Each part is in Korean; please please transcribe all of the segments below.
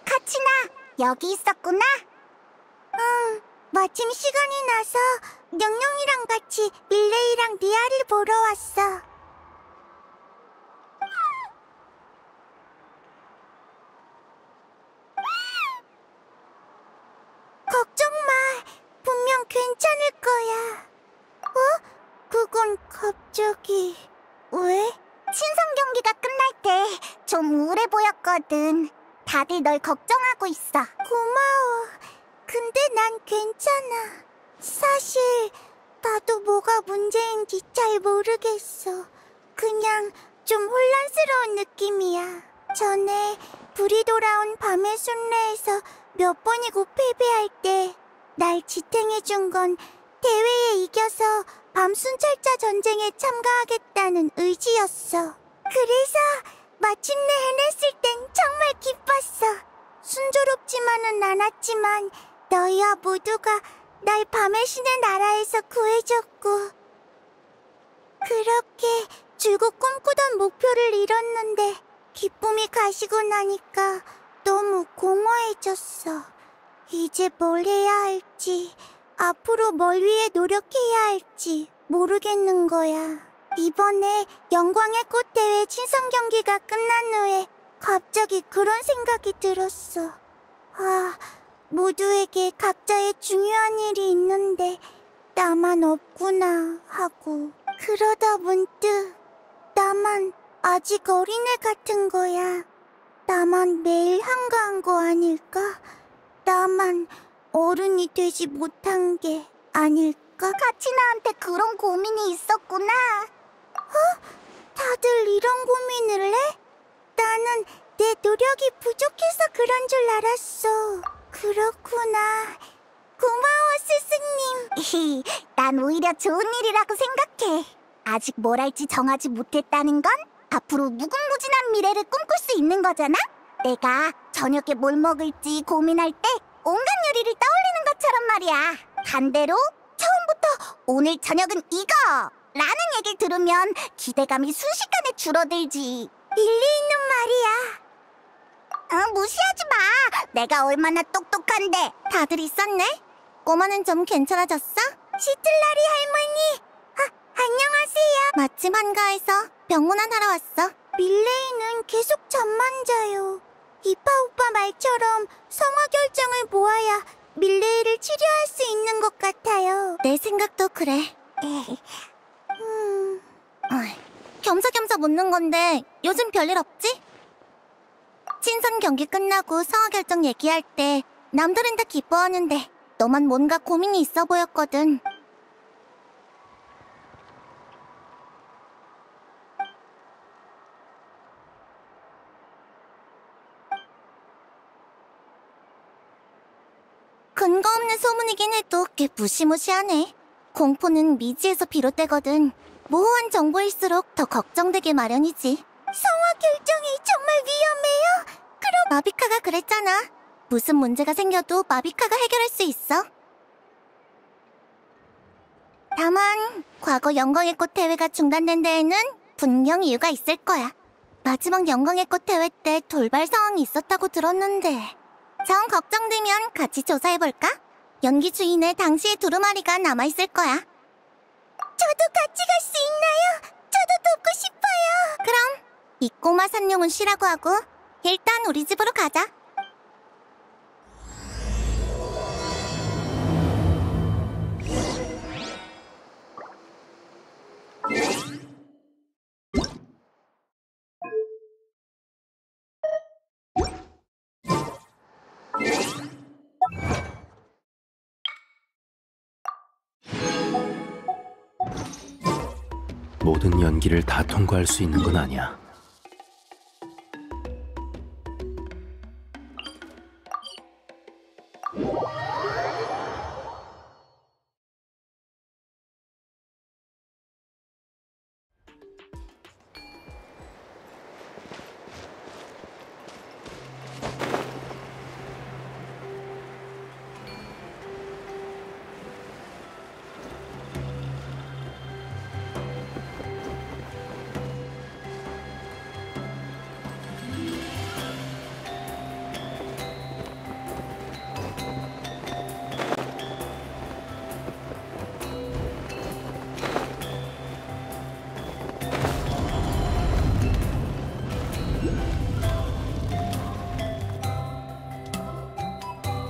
카치나, 여기 있었구나? 응, 마침 시간이 나서 영영이랑 같이 밀레이랑 리아를 보러 왔어. 걱정 마, 분명 괜찮을 거야. 어? 그건 갑자기... 왜? 친선 경기가 끝날 때 좀 우울해 보였거든. 다들 널 걱정하고 있어. 고마워. 근데 난 괜찮아. 사실 나도 뭐가 문제인지 잘 모르겠어. 그냥 좀 혼란스러운 느낌이야. 전에 불이 돌아온 밤의 순례에서 몇 번이고 패배할 때 날 지탱해준 건 대회에 이겨서 밤 순찰자 전쟁에 참가하겠다는 의지였어. 그래서 마침내 해냈을 땐 정말 기뻤어. 순조롭지만은 않았지만 너희와 모두가 날 밤의 신의 나라에서 구해줬고, 그렇게 줄곧 꿈꾸던 목표를 이뤘는데 기쁨이 가시고 나니까 너무 공허해졌어. 이제 뭘 해야 할지, 앞으로 뭘 위해 노력해야 할지 모르겠는 거야. 이번에 영광의 꽃대회 친선 경기가 끝난 후에 갑자기 그런 생각이 들었어. 아, 모두에게 각자의 중요한 일이 있는데 나만 없구나 하고. 그러다 문득 나만 아직 어린애 같은 거야. 나만 매일 한가한 거 아닐까? 나만 어른이 되지 못한 게 아닐까? 카치나한테 그런 고민이 있었구나. 다들 이런 고민을 해? 나는 내 노력이 부족해서 그런 줄 알았어. 그렇구나. 고마워, 스승님. 난 오히려 좋은 일이라고 생각해. 아직 뭘 할지 정하지 못했다는 건 앞으로 무궁무진한 미래를 꿈꿀 수 있는 거잖아? 내가 저녁에 뭘 먹을지 고민할 때 온갖 요리를 떠올리는 것처럼 말이야. 반대로 처음부터 오늘 저녁은 이거! 라는 얘기를 들으면 기대감이 순식간에 줄어들지. 일리 있는 말이야. 무시하지 마. 내가 얼마나 똑똑한데. 다들 있었네? 꼬마는 좀 괜찮아졌어? 시틀라리 할머니. 안녕하세요. 마침 한가해서 병문안 하러 왔어. 밀레이는 계속 잠만 자요. 이파 오빠 말처럼 성화 결정을 모아야 밀레이를 치료할 수 있는 것 같아요. 내 생각도 그래. 겸사겸사 묻는 건데 요즘 별일 없지? 친선 경기 끝나고 성화 결정 얘기할 때 남들은 다 기뻐하는데 너만 뭔가 고민이 있어 보였거든. 근거 없는 소문이긴 해도 꽤 무시무시하네. 공포는 미지에서 비롯되거든. 모호한 정보일수록 더 걱정되게 마련이지. 성화 결정이 정말 위험해요? 그럼 마비카가 그랬잖아. 무슨 문제가 생겨도 마비카가 해결할 수 있어. 다만 과거 영광의 꽃 대회가 중단된 데에는 분명 이유가 있을 거야. 마지막 영광의 꽃 대회 때 돌발 상황이 있었다고 들었는데. 정 걱정되면 같이 조사해볼까? 연기 주인의 당시의 두루마리가 남아있을 거야. 저도 같이 갈 수 있나요? 저도 돕고 싶어요. 그럼 이 꼬마 산룡은 쉬라고 하고 일단 우리 집으로 가자. 모든 연기를 다 통과할 수 있는 건 아니야.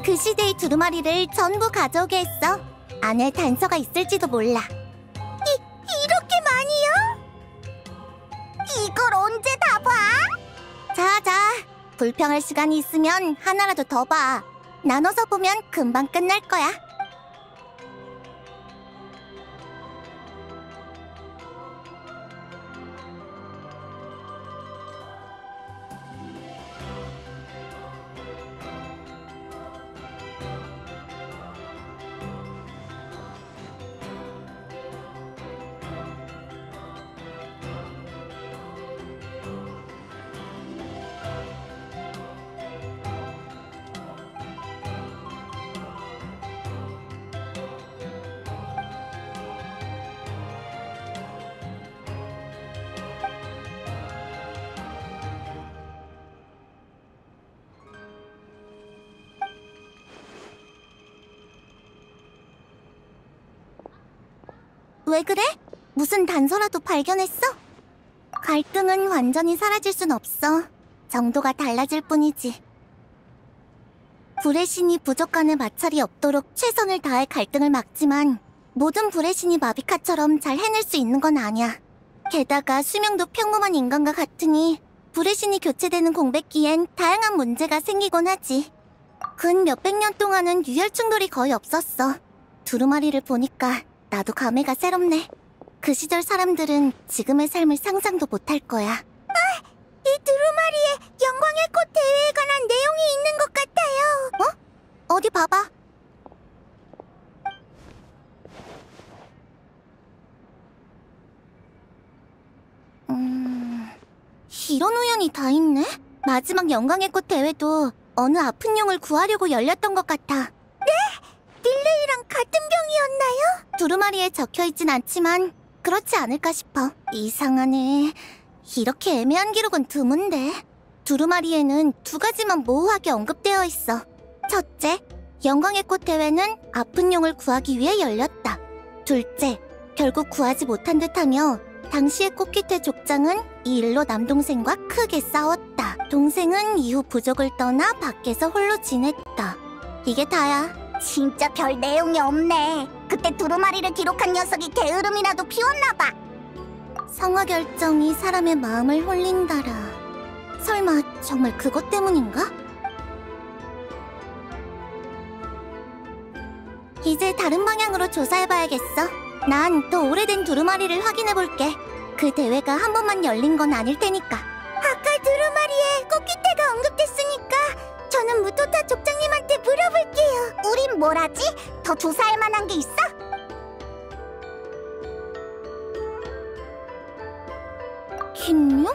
그 시대의 두루마리를 전부 가져오게 했어. 안에 단서가 있을지도 몰라. 이렇게 많이요? 이걸 언제 다 봐? 자, 불평할 시간이 있으면 하나라도 더 봐. 나눠서 보면 금방 끝날 거야. 왜 그래? 무슨 단서라도 발견했어? 갈등은 완전히 사라질 순 없어. 정도가 달라질 뿐이지. 불의 신이 부족간에 마찰이 없도록 최선을 다해 갈등을 막지만 모든 불의 신이 마비카처럼 잘 해낼 수 있는 건 아니야. 게다가 수명도 평범한 인간과 같으니 불의 신이 교체되는 공백기엔 다양한 문제가 생기곤 하지. 근 몇백 년 동안은 유혈 충돌이 거의 없었어. 두루마리를 보니까 나도 감회가 새롭네. 그 시절 사람들은 지금의 삶을 상상도 못할 거야. 이 두루마리에 영광의 꽃 대회에 관한 내용이 있는 것 같아요. 어디 봐봐. 이런 우연이 다 있네? 마지막 영광의 꽃 대회도 어느 아픈 용을 구하려고 열렸던 것 같아. 릴레이랑 같은 병이었나요? 두루마리에 적혀있진 않지만 그렇지 않을까 싶어. 이상하네. 이렇게 애매한 기록은 드문데. 두루마리에는 두 가지만 모호하게 언급되어 있어. 첫째, 영광의 꽃 대회는 아픈 용을 구하기 위해 열렸다. 둘째, 결국 구하지 못한 듯하며 당시의 꽃깃의 족장은 이 일로 남동생과 크게 싸웠다. 동생은 이후 부족을 떠나 밖에서 홀로 지냈다. 이게 다야. 진짜 별 내용이 없네. 그때 두루마리를 기록한 녀석이 게으름이라도 피웠나봐. 성화 결정이 사람의 마음을 홀린다라. 설마 정말 그것 때문인가? 이제 다른 방향으로 조사해봐야겠어. 난 더 오래된 두루마리를 확인해볼게. 그 대회가 한 번만 열린 건 아닐 테니까. 아까 두루마리에 꽃깃태가 언급됐으니까 저는 무토타 족장님한테 물어볼게요. 우린 뭘 하지? 더 조사할 만한 게 있어? 김용?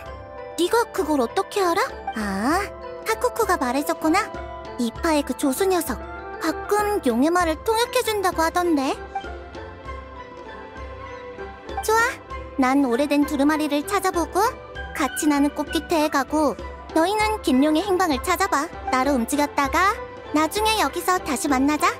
네가 그걸 어떻게 알아? 아, 타쿠쿠가 말해줬구나. 이파의 그 조수 녀석. 가끔 용의 말을 통역해준다고 하던데. 좋아. 난 오래된 두루마리를 찾아보고 같이 나는 꽃깃태에 가고 너희는 김용의 행방을 찾아봐. 따로 움직였다가 나중에 여기서 다시 만나자.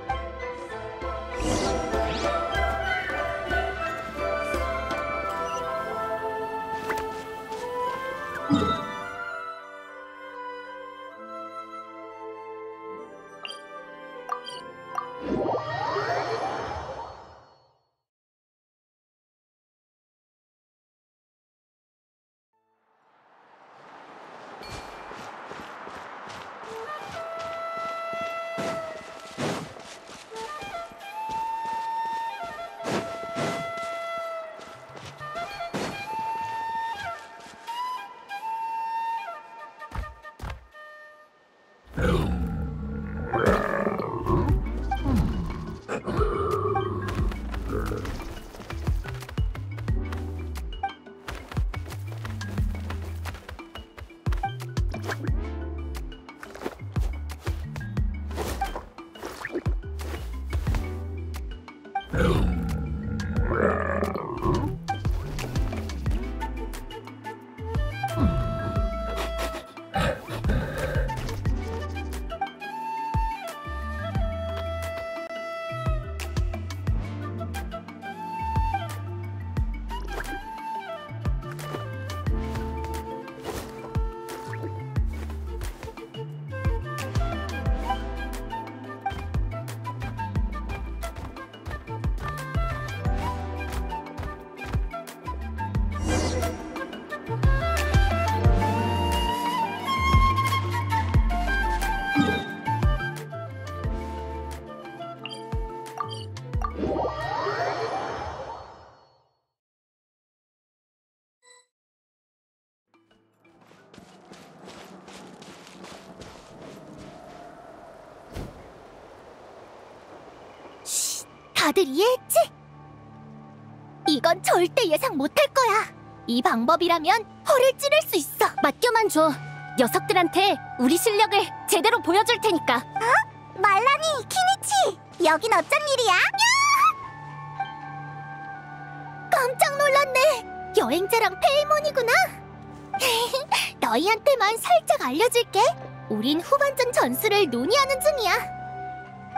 다들 이해했지? 이건 절대 예상 못할 거야. 이 방법이라면 허를 찌를 수 있어. 맡겨만 줘. 녀석들한테 우리 실력을 제대로 보여줄 테니까. 말라니, 키니치! 여긴 어쩐 일이야? 깜짝 놀랐네. 여행자랑 페이몬이구나. 너희한테만 살짝 알려줄게. 우린 후반전 전술을 논의하는 중이야.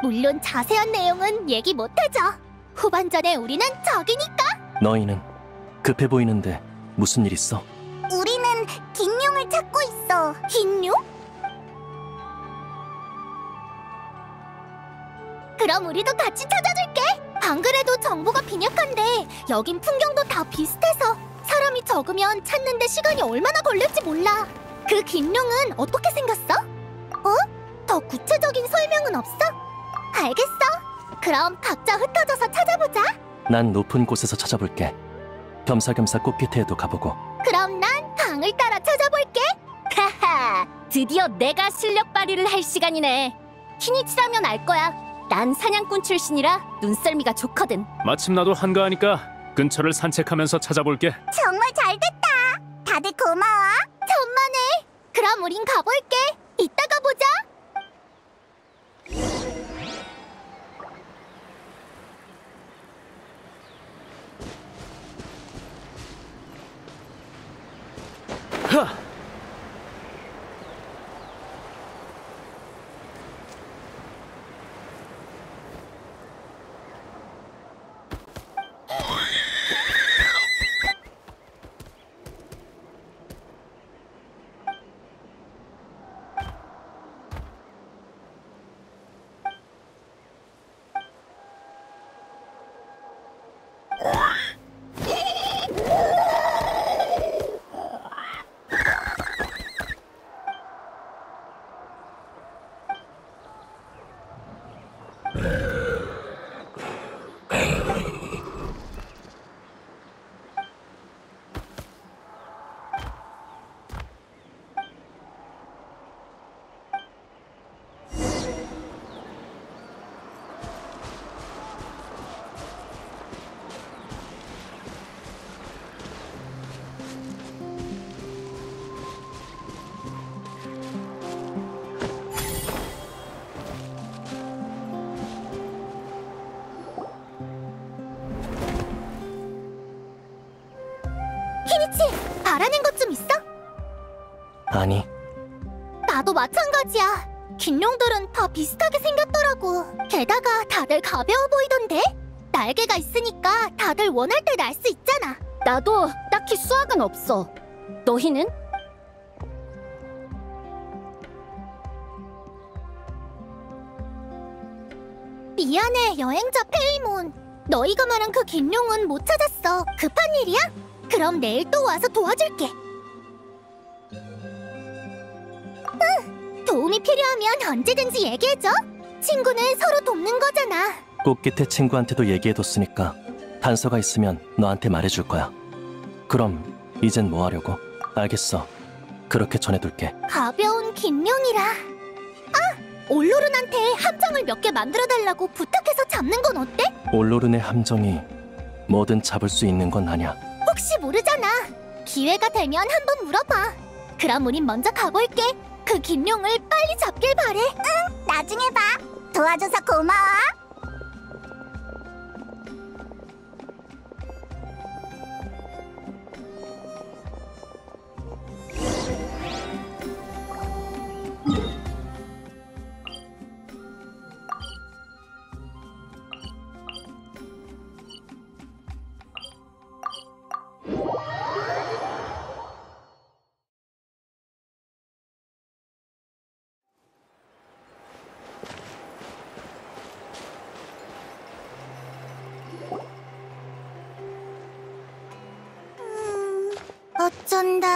물론 자세한 내용은 얘기 못하죠. 후반전에 우리는 적이니까. 너희는 급해 보이는데 무슨 일 있어? 우리는 긴룡을 찾고 있어. 긴룡? 그럼 우리도 같이 찾아줄게. 안 그래도 정보가 빈약한데 여긴 풍경도 다 비슷해서 사람이 적으면 찾는데 시간이 얼마나 걸릴지 몰라. 그 긴룡은 어떻게 생겼어? 더 구체적인 설명은 없어? 알겠어. 그럼 각자 흩어져서 찾아보자. 난 높은 곳에서 찾아볼게. 겸사겸사 꽃깃에도 가보고. 그럼 난 강을 따라 찾아볼게. 하하, 드디어 내가 실력 발휘를 할 시간이네. 키니치라면 알 거야. 난 사냥꾼 출신이라 눈썰미가 좋거든. 마침 나도 한가하니까 근처를 산책하면서 찾아볼게. 정말 잘됐다. 다들 고마워. 천만에. 그럼 우린 가볼게. 이따가 보자. 키니치, 바라는 것 좀 있어? 아니, 나도 마찬가지야. 긴룡들은 다 비슷하게 생겼더라고. 게다가 다들 가벼워 보이던데? 날개가 있으니까 다들 원할 때 날 수 있잖아. 나도 딱히 수학은 없어. 너희는? 미안해, 여행자 페이몬. 너희가 말한 그 긴룡은 못 찾았어. 급한 일이야? 그럼 내일 또 와서 도와줄게. 응, 도움이 필요하면 언제든지 얘기해줘. 친구는 서로 돕는 거잖아. 꽃깃에 친구한테도 얘기해뒀으니까 단서가 있으면 너한테 말해줄 거야. 그럼 이젠 뭐 하려고? 알겠어. 그렇게 전해둘게. 가벼운 긴룡이라. 올로른한테 함정을 몇 개 만들어달라고 부탁해서 잡는 건 어때? 올로른의 함정이 뭐든 잡을 수 있는 건 아냐. 혹시 모르잖아. 기회가 되면 한번 물어봐. 그럼 우린 먼저 가볼게. 그 긴룡을 빨리 잡길 바래. 응, 나중에 봐. 도와줘서 고마워. 어쩐다.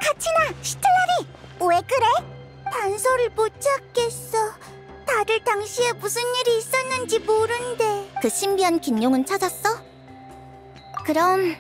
카치나, 시틀라리! 왜 그래? 단서를 못 찾겠어. 다들 당시에 무슨 일이 있었는지 모른대. 그 신비한 긴룡은 찾았어? 그럼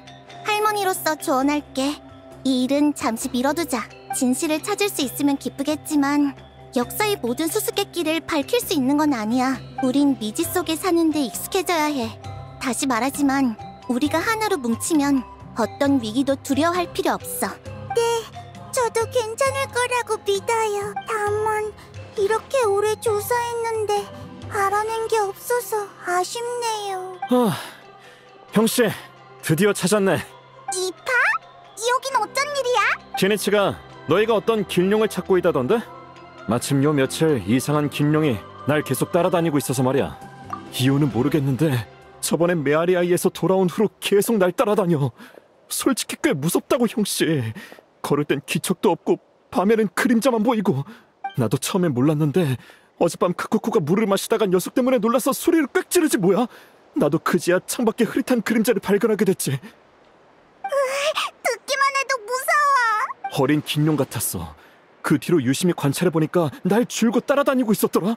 할머니로서 조언할게. 이 일은 잠시 미뤄두자. 진실을 찾을 수 있으면 기쁘겠지만 역사의 모든 수수께끼를 밝힐 수 있는 건 아니야. 우린 미지 속에 사는데 익숙해져야 해. 다시 말하지만 우리가 하나로 뭉치면 어떤 위기도 두려워할 필요 없어. 네, 저도 괜찮을 거라고 믿어요. 다만 이렇게 오래 조사했는데 알아낸 게 없어서 아쉽네요. 형씨, 드디어 찾았네. 이파? 여긴 어쩐 일이야? 제니치가 너희가 어떤 긴룡을 찾고 있다던데? 마침 요 며칠 이상한 긴룡이 날 계속 따라다니고 있어서 말이야. 이유는 모르겠는데 저번에 메아리아이에서 돌아온 후로 계속 날 따라다녀. 솔직히 꽤 무섭다고 형씨. 걸을 땐 기척도 없고 밤에는 그림자만 보이고. 나도 처음엔 몰랐는데 어젯밤 카쿠쿠가 물을 마시다가 녀석 때문에 놀라서 소리를 꽥 지르지 뭐야. 나도 그제야 창밖에 흐릿한 그림자를 발견하게 됐지. 듣기만 해도 무서워. 어린 긴룡 같았어. 그 뒤로 유심히 관찰해보니까 날 줄고 따라다니고 있었더라.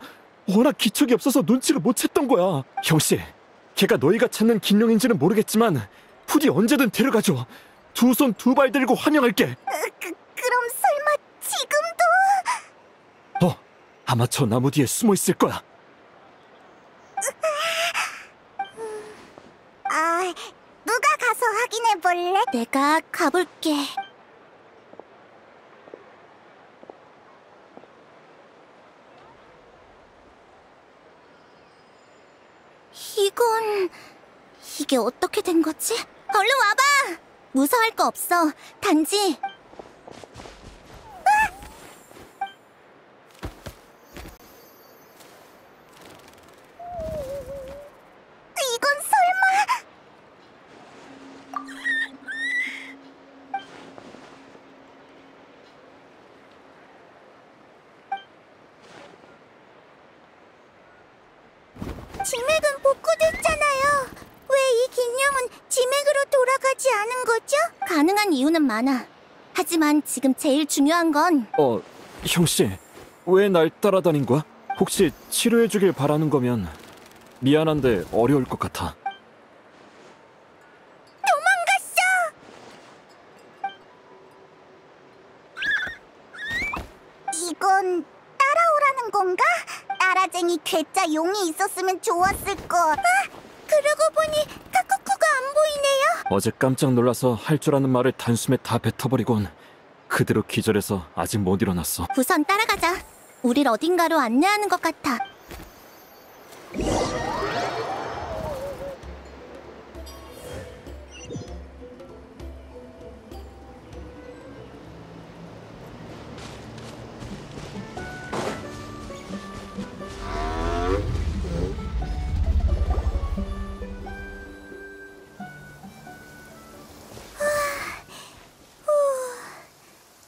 워낙 기척이 없어서 눈치를 못 챘던 거야. 형씨, 걔가 너희가 찾는 긴룡인지는 모르겠지만 부디 언제든 데려가줘. 두 손 두 발 들고 환영할게. 그럼 설마 지금도? 아마 저 나무 뒤에 숨어 있을 거야. 누가 가서 확인해 볼래? 내가 가볼게. 이게 어떻게 된 거지? 얼른 와봐! 무서워할 거 없어. 단지 이건 설마... 지맥은 복구됐잖아요. 왜 이 긴령은 지맥으로 돌아가지 않은 거죠? 가능한 이유는 많아. 하지만 지금 제일 중요한 건 형씨, 왜 날 따라다닌 거야? 혹시 치료해주길 바라는 거면 미안한데 어려울 것 같아. 이건 따라오라는 건가? 따라쟁이 괴짜 용이 있었으면 좋았을 거. 그러고 보니 카쿠쿠가 안 보이네요. 어제 깜짝 놀라서 할 줄 아는 말을 단숨에 다 뱉어버리곤 그대로 기절해서 아직 못 일어났어. 우선 따라가자. 우릴 어딘가로 안내하는 것 같아.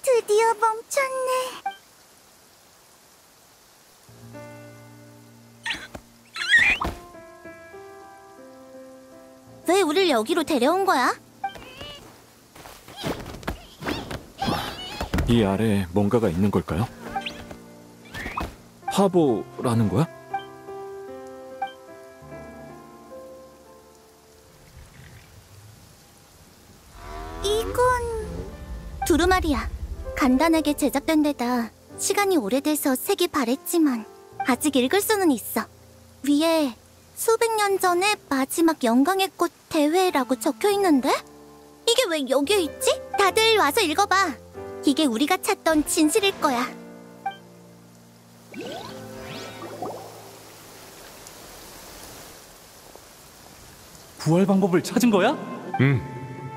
드디어 멈췄네. 왜 우릴 여기로 데려온 거야? 이 아래에 뭔가가 있는 걸까요? 화보라는 거야? 이건... 두루마리야. 간단하게 제작된 데다 시간이 오래돼서 색이 바랬지만 아직 읽을 수는 있어. 위에 수백 년 전의 마지막 영광의 꽃 대회라고 적혀 있는데? 이게 왜 여기에 있지? 다들 와서 읽어봐. 이게 우리가 찾던 진실일 거야. 부활 방법을 찾은 거야?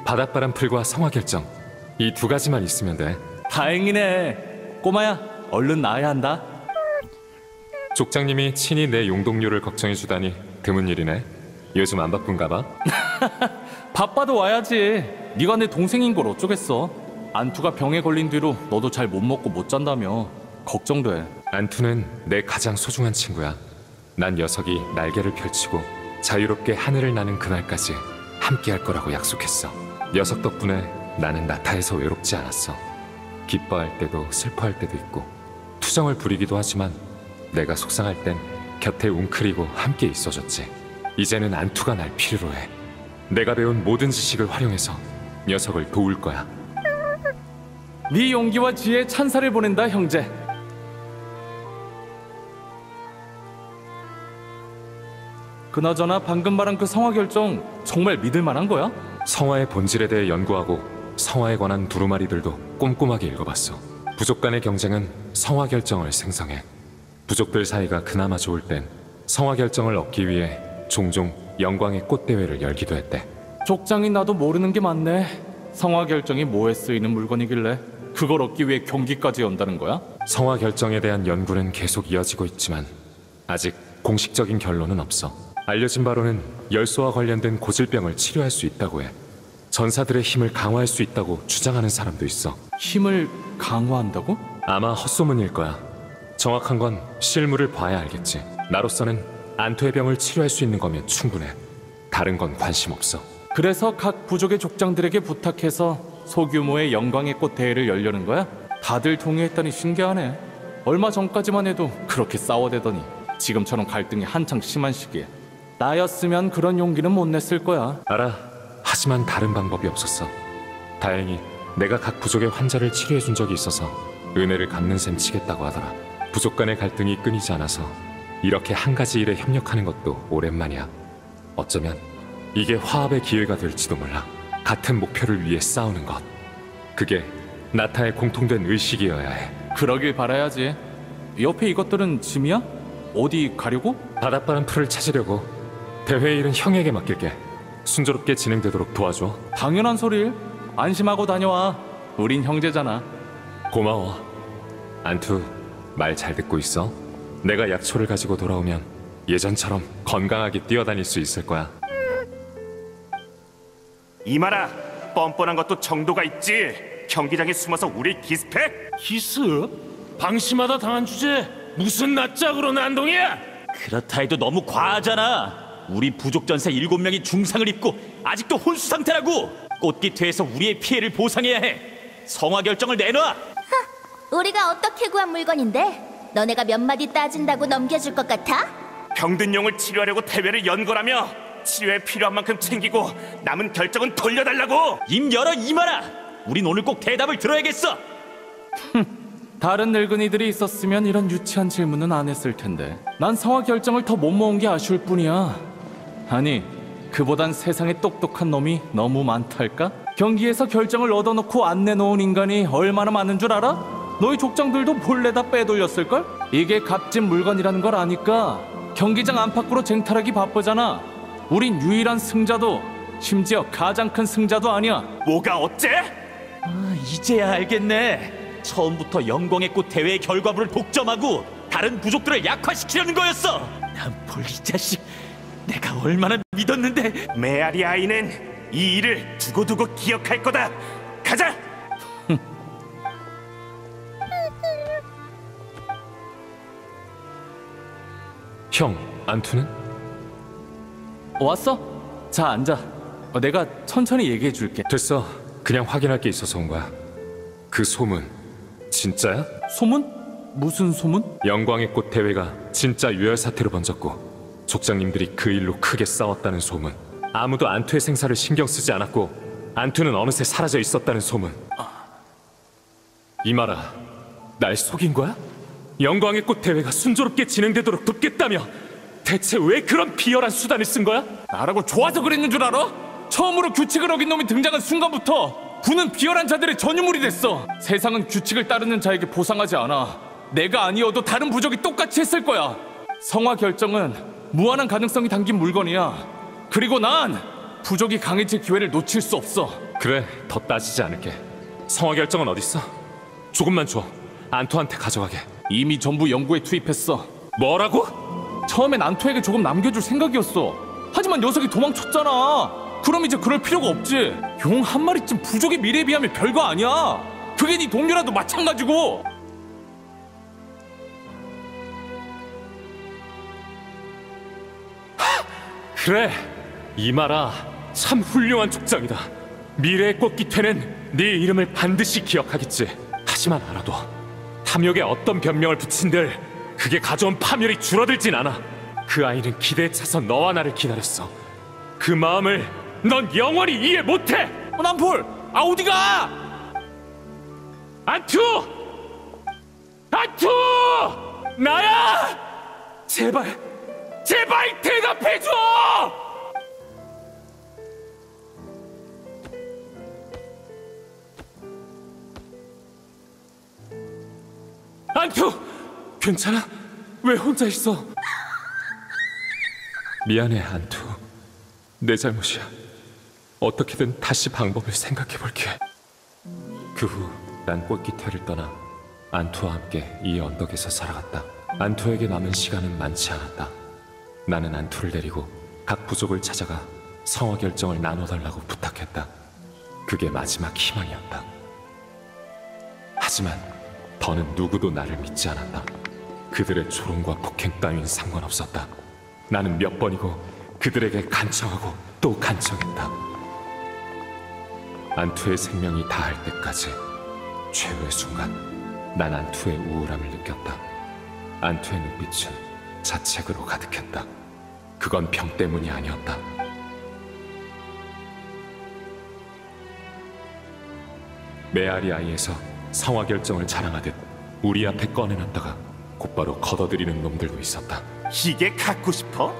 바닷바람 풀과 성화 결정 이 두 가지만 있으면 돼. 다행이네. 꼬마야, 얼른 나아야 한다. 족장님이 친히 내 용동료를 걱정해주다니 드문 일이네. 요즘 안 바쁜가 봐? 바빠도 와야지. 네가 내 동생인 걸 어쩌겠어. 안투가 병에 걸린 뒤로 너도 잘 못 먹고 못 잔다며. 걱정돼. 안투는 내 가장 소중한 친구야. 난 녀석이 날개를 펼치고 자유롭게 하늘을 나는 그날까지 함께할 거라고 약속했어. 녀석 덕분에 나는 나타에서 외롭지 않았어. 기뻐할 때도 슬퍼할 때도 있고 투정을 부리기도 하지만 내가 속상할 땐 곁에 웅크리고 함께 있어줬지. 이제는 안투가 날 필요로 해. 내가 배운 모든 지식을 활용해서 녀석을 도울 거야. 네 용기와 지혜에 찬사를 보낸다, 형제. 그나저나 방금 말한 그 성화 결정 정말 믿을 만한 거야? 성화의 본질에 대해 연구하고 성화에 관한 두루마리들도 꼼꼼하게 읽어봤어. 부족 간의 경쟁은 성화 결정을 생성해. 부족들 사이가 그나마 좋을 땐 성화 결정을 얻기 위해 종종 영광의 꽃대회를 열기도 했대. 족장인 나도 모르는 게 많네. 성화 결정이 뭐에 쓰이는 물건이길래 그걸 얻기 위해 경기까지 연다는 거야? 성화 결정에 대한 연구는 계속 이어지고 있지만 아직 공식적인 결론은 없어. 알려진 바로는 열소와 관련된 고질병을 치료할 수 있다고 해. 전사들의 힘을 강화할 수 있다고 주장하는 사람도 있어. 힘을 강화한다고? 아마 헛소문일 거야. 정확한 건 실물을 봐야 알겠지. 나로서는 안토의 병을 치료할 수 있는 거면 충분해. 다른 건 관심 없어. 그래서 각 부족의 족장들에게 부탁해서 소규모의 영광의 꽃 대회를 열려는 거야? 다들 동의했다니 신기하네. 얼마 전까지만 해도 그렇게 싸워대더니 지금처럼 갈등이 한창 심한 시기에 나였으면 그런 용기는 못 냈을 거야. 알아. 하지만 다른 방법이 없었어. 다행히 내가 각 부족의 환자를 치료해준 적이 있어서 은혜를 갚는 셈 치겠다고 하더라. 부족 간의 갈등이 끊이지 않아서 이렇게 한 가지 일에 협력하는 것도 오랜만이야. 어쩌면 이게 화합의 기회가 될지도 몰라. 같은 목표를 위해 싸우는 것. 그게 나타의 공통된 의식이어야 해. 그러길 바라야지. 옆에 이것들은 짐이야? 어디 가려고? 바닷바람 풀을 찾으려고. 대회 일은 형에게 맡길게. 순조롭게 진행되도록 도와줘. 당연한 소릴. 안심하고 다녀와. 우린 형제잖아. 고마워. 안투, 말 잘 듣고 있어? 내가 약초를 가지고 돌아오면 예전처럼 건강하게 뛰어다닐 수 있을 거야. 이마라, 뻔뻔한 것도 정도가 있지. 경기장에 숨어서 우리 기습해? 기습? 방심하다 당한 주제 무슨 낯짝으로 난동이야? 그렇다 해도 너무 과하잖아. 우리 부족 전사 7명이 중상을 입고 아직도 혼수 상태라고. 꽃깃회에서 우리의 피해를 보상해야 해. 성화 결정을 내놔. 우리가 어떻게 구한 물건인데 너네가 몇 마디 따진다고 넘겨줄 것 같아? 병든 용을 치료하려고 대회를 연 거라며. 치료에 필요한 만큼 챙기고 남은 결정은 돌려달라고. 입 열어 이마라. 우린 오늘 꼭 대답을 들어야겠어. 다른 늙은이들이 있었으면 이런 유치한 질문은 안 했을 텐데 난 성화 결정을 더 못 모은 게 아쉬울 뿐이야. 아니, 그보단 세상에 똑똑한 놈이 너무 많달까? 경기에서 결정을 얻어놓고 안 내놓은 인간이 얼마나 많은 줄 알아? 너희 족장들도 몰래 다 빼돌렸을걸? 이게 값진 물건이라는 걸 아니까 경기장 안팎으로 쟁탈하기 바쁘잖아. 우린 유일한 승자도, 심지어 가장 큰 승자도 아니야. 뭐가 어째? 이제야 알겠네. 처음부터 영광의 꽃 대회의 결과물을 독점하고 다른 부족들을 약화시키려는 거였어. 난 볼 이 자식 내가 얼마나 믿었는데. 메아리 아이는 이 일을 두고두고 기억할 거다. 가자. 형, 안투는? 왔어? 자, 앉아. 내가 천천히 얘기해 줄게. 됐어. 그냥 확인할 게 있어서 온 거야. 그 소문 진짜야? 소문? 무슨 소문? 영광의 꽃 대회가 진짜 유혈 사태로 번졌고 족장님들이 그 일로 크게 싸웠다는 소문. 아무도 안투의 생사를 신경 쓰지 않았고 안투는 어느새 사라져 있었다는 소문. 이마라, 날 속인 거야? 영광의 꽃 대회가 순조롭게 진행되도록 돕겠다며 대체 왜 그런 비열한 수단을 쓴 거야? 나라고 좋아서 그랬는 줄 알아? 처음으로 규칙을 어긴 놈이 등장한 순간부터 부는 비열한 자들의 전유물이 됐어. 세상은 규칙을 따르는 자에게 보상하지 않아. 내가 아니어도 다른 부족이 똑같이 했을 거야. 성화 결정은 무한한 가능성이 담긴 물건이야. 그리고 난 부족이 강해질 기회를 놓칠 수 없어. 그래, 더 따지지 않을게. 성화 결정은 어딨어? 조금만 줘. 안토한테 가져가게. 이미 전부 연구에 투입했어. 뭐라고? 처음엔 안토에게 조금 남겨줄 생각이었어. 하지만 녀석이 도망쳤잖아. 그럼 이제 그럴 필요가 없지. 용 한 마리쯤 부족의 미래에 비하면 별거 아니야. 그게 네 동료라도 마찬가지고. 그래, 이마라 참 훌륭한 족장이다. 미래의 꽃깃회는 네 이름을 반드시 기억하겠지. 하지만 알아도 탐욕에 어떤 변명을 붙인들 그게 가져온 파멸이 줄어들진 않아. 그 아이는 기대에 차서 너와 나를 기다렸어. 그 마음을 넌 영원히 이해 못해. 남폴, 어디가? 안투! 안투! 나야! 제발 제발 대답해줘! 안투! 괜찮아? 왜 혼자 있어? 미안해, 안투. 내 잘못이야. 어떻게든 다시 방법을 생각해볼게. 그 후 난 꽃깃회를 떠나 안투와 함께 이 언덕에서 살아갔다. 안투에게 남은 시간은 많지 않았다. 나는 안투를 데리고 각 부족을 찾아가 성화 결정을 나눠달라고 부탁했다. 그게 마지막 희망이었다. 하지만 더는 누구도 나를 믿지 않았다. 그들의 조롱과 폭행 따윈 상관없었다. 나는 몇 번이고 그들에게 간청하고 또 간청했다. 안투의 생명이 다할 때까지. 최후의 순간 난 안투의 우울함을 느꼈다. 안투의 눈빛은 자책으로 가득했다. 그건 병 때문이 아니었다. 메아리 아이에서 성화 결정을 자랑하듯 우리 앞에 꺼내놨다가 곧바로 걷어들이는 놈들도 있었다. 이게 갖고 싶어?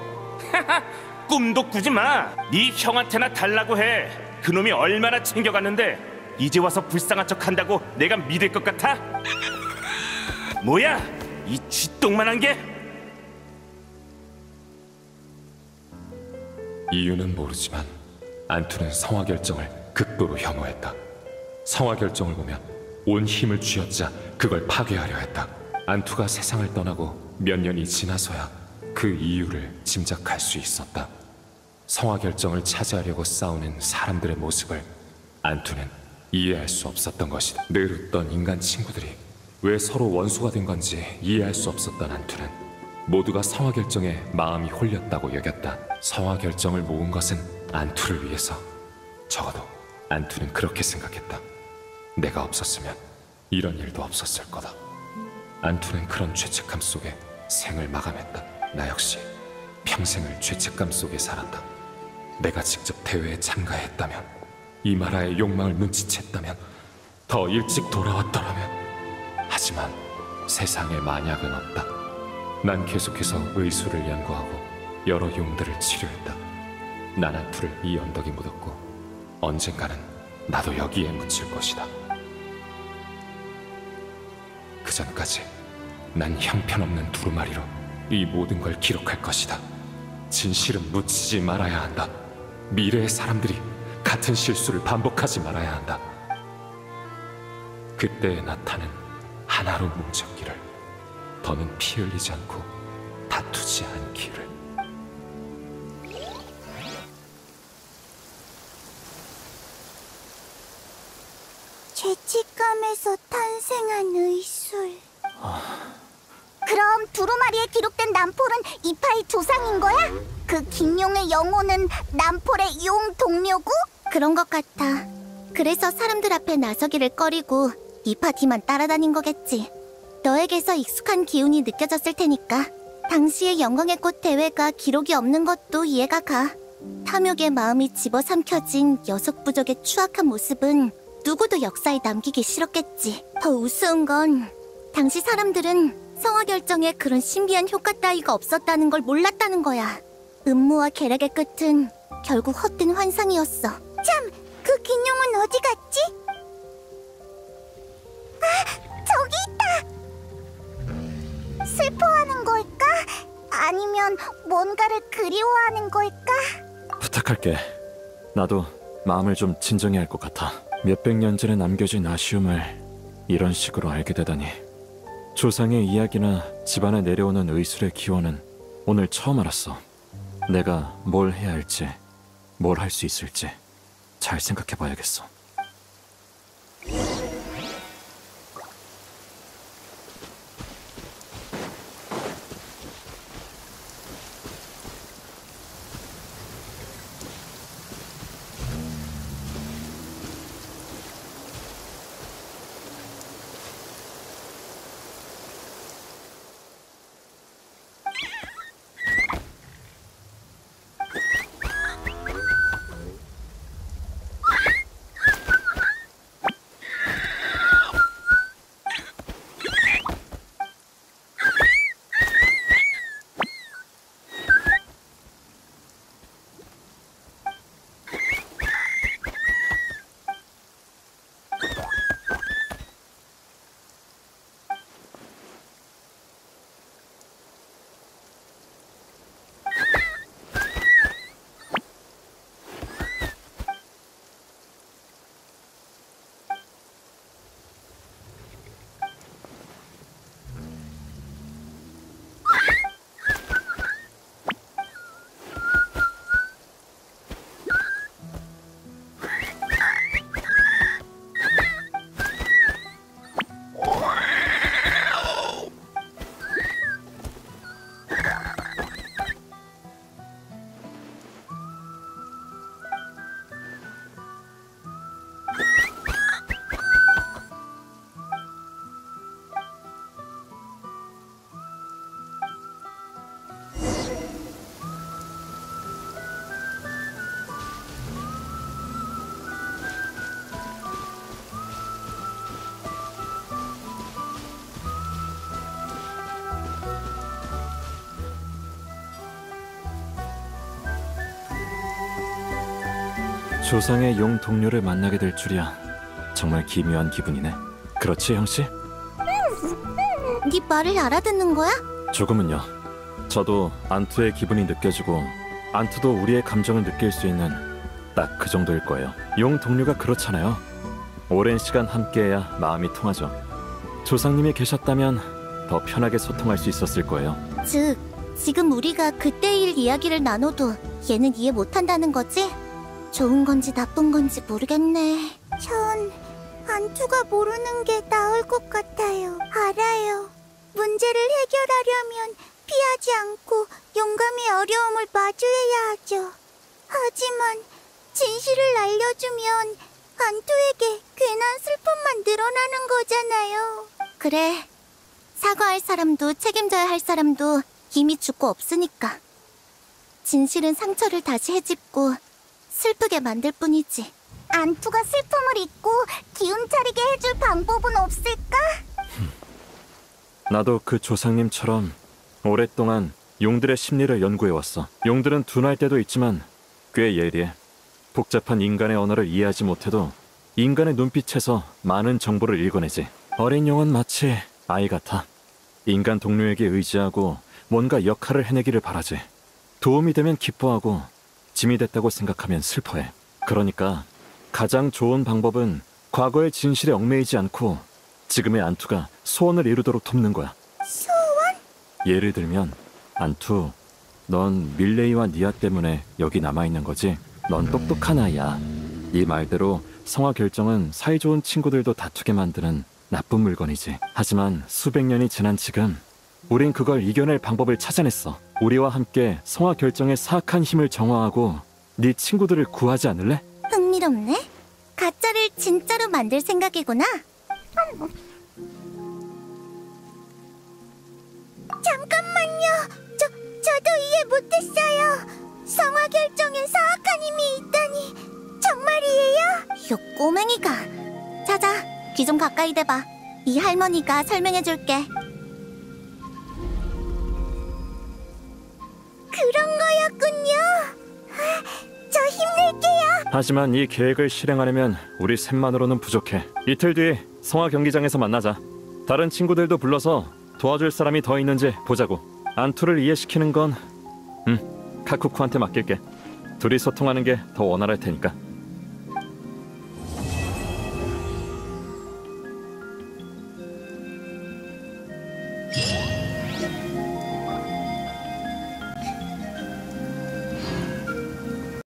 꿈도 꾸지 마. 네 형한테나 달라고 해. 그놈이 얼마나 챙겨갔는데 이제 와서 불쌍한 척한다고 내가 믿을 것 같아? 뭐야? 이 쥐똥만한 게? 이유는 모르지만 안투는 성화 결정을 극도로 혐오했다. 성화 결정을 보면 온 힘을 쥐어짜 그걸 파괴하려 했다. 안투가 세상을 떠나고 몇 년이 지나서야 그 이유를 짐작할 수 있었다. 성화 결정을 차지하려고 싸우는 사람들의 모습을 안투는 이해할 수 없었던 것이다. 늘 웃던 인간 친구들이 왜 서로 원수가 된 건지 이해할 수 없었던 안투는 모두가 성화 결정에 마음이 홀렸다고 여겼다. 성화 결정을 모은 것은 안투를 위해서. 적어도 안투는 그렇게 생각했다. 내가 없었으면 이런 일도 없었을 거다. 안투는 그런 죄책감 속에 생을 마감했다. 나 역시 평생을 죄책감 속에 살았다. 내가 직접 대회에 참가했다면, 이마라의 욕망을 눈치챘다면, 더 일찍 돌아왔더라면. 하지만 세상에 만약은 없다. 난 계속해서 의수를 연구하고 여러 용들을 치료했다. 난 안투를 이 언덕에 묻었고 언젠가는 나도 여기에 묻힐 것이다. 그 전까지 난 형편없는 두루마리로 이 모든 걸 기록할 것이다. 진실은 묻히지 말아야 한다. 미래의 사람들이 같은 실수를 반복하지 말아야 한다. 그때에 나타낸 하나로 뭉쳤기를, 더는 피 흘리지 않고 다투지 않기를. 죄책감에서 탄생한 의술. 그럼 두루마리에 기록된 남폴은 이파의 조상인 거야? 그 김용의 영혼은 남폴의 용 동료고? 그런 것 같아. 그래서 사람들 앞에 나서기를 꺼리고 이파 뒤만 따라다닌 거겠지. 너에게서 익숙한 기운이 느껴졌을 테니까. 당시의 영광의 꽃 대회가 기록이 없는 것도 이해가 가. 탐욕의 마음이 집어삼켜진 녀석 부족의 추악한 모습은 누구도 역사에 남기기 싫었겠지. 더 우스운 건 당시 사람들은 성화 결정에 그런 신비한 효과 따위가 없었다는 걸 몰랐다는 거야. 음모와 계략의 끝은 결국 헛된 환상이었어. 참, 그 균형은 어디 갔지? 아, 저기 있다! 슬퍼하는 걸까? 아니면 뭔가를 그리워하는 걸까? 부탁할게. 나도 마음을 좀 진정해야 할 것 같아. 몇백 년 전에 남겨진 아쉬움을 이런 식으로 알게 되다니. 조상의 이야기나 집안에 내려오는 의술의 기원은 오늘 처음 알았어. 내가 뭘 해야 할지, 뭘 할 수 있을지 잘 생각해봐야겠어. 조상의 용 동료를 만나게 될 줄이야. 정말 기묘한 기분이네. 그렇지, 형씨? 네 말을 알아듣는 거야? 조금은요. 저도 안투의 기분이 느껴지고 안투도 우리의 감정을 느낄 수 있는 딱 그 정도일 거예요. 용 동료가 그렇잖아요. 오랜 시간 함께해야 마음이 통하죠. 조상님이 계셨다면 더 편하게 소통할 수 있었을 거예요. 즉, 지금 우리가 그때 일 이야기를 나눠도 얘는 이해 못한다는 거지? 좋은 건지 나쁜 건지 모르겠네. 전 안투가 모르는 게 나을 것 같아요. 알아요. 문제를 해결하려면 피하지 않고 용감히 어려움을 마주해야 하죠. 하지만 진실을 알려주면 안투에게 괜한 슬픔만 늘어나는 거잖아요. 그래. 사과할 사람도 책임져야 할 사람도 이미 죽고 없으니까. 진실은 상처를 다시 헤집고 슬프게 만들 뿐이지. 안투가 슬픔을 잊고 기운 차리게 해줄 방법은 없을까? 나도 그 조상님처럼 오랫동안 용들의 심리를 연구해왔어. 용들은 둔할 때도 있지만 꽤 예리해. 복잡한 인간의 언어를 이해하지 못해도 인간의 눈빛에서 많은 정보를 읽어내지. 어린 용은 마치 아이 같아. 인간 동료에게 의지하고 뭔가 역할을 해내기를 바라지. 도움이 되면 기뻐하고 짐이 됐다고 생각하면 슬퍼해. 그러니까 가장 좋은 방법은 과거의 진실에 얽매이지 않고 지금의 안투가 소원을 이루도록 돕는 거야. 소원? 예를 들면 안투, 넌 밀레이와 니아 때문에 여기 남아있는 거지? 넌 똑똑한 아이야. 이 말대로 성화 결정은 사이좋은 친구들도 다투게 만드는 나쁜 물건이지. 하지만 수백 년이 지난 지금 우린 그걸 이겨낼 방법을 찾아냈어. 우리와 함께 성화 결정의 사악한 힘을 정화하고 네 친구들을 구하지 않을래? 흥미롭네. 가짜를 진짜로 만들 생각이구나. 잠깐만요. 저도 이해 못했어요. 성화 결정엔 사악한 힘이 있다니. 정말이에요? 요 꼬맹이가. 자자, 귀 좀 가까이 대봐. 이 할머니가 설명해줄게. 그런 거였군요. 저 힘낼게요. 하지만 이 계획을 실행하려면 우리 셋만으로는 부족해. 이틀 뒤 성화 경기장에서 만나자. 다른 친구들도 불러서 도와줄 사람이 더 있는지 보자고. 안투를 이해시키는 건 카쿠쿠한테 맡길게. 둘이 소통하는 게 더 원활할 테니까.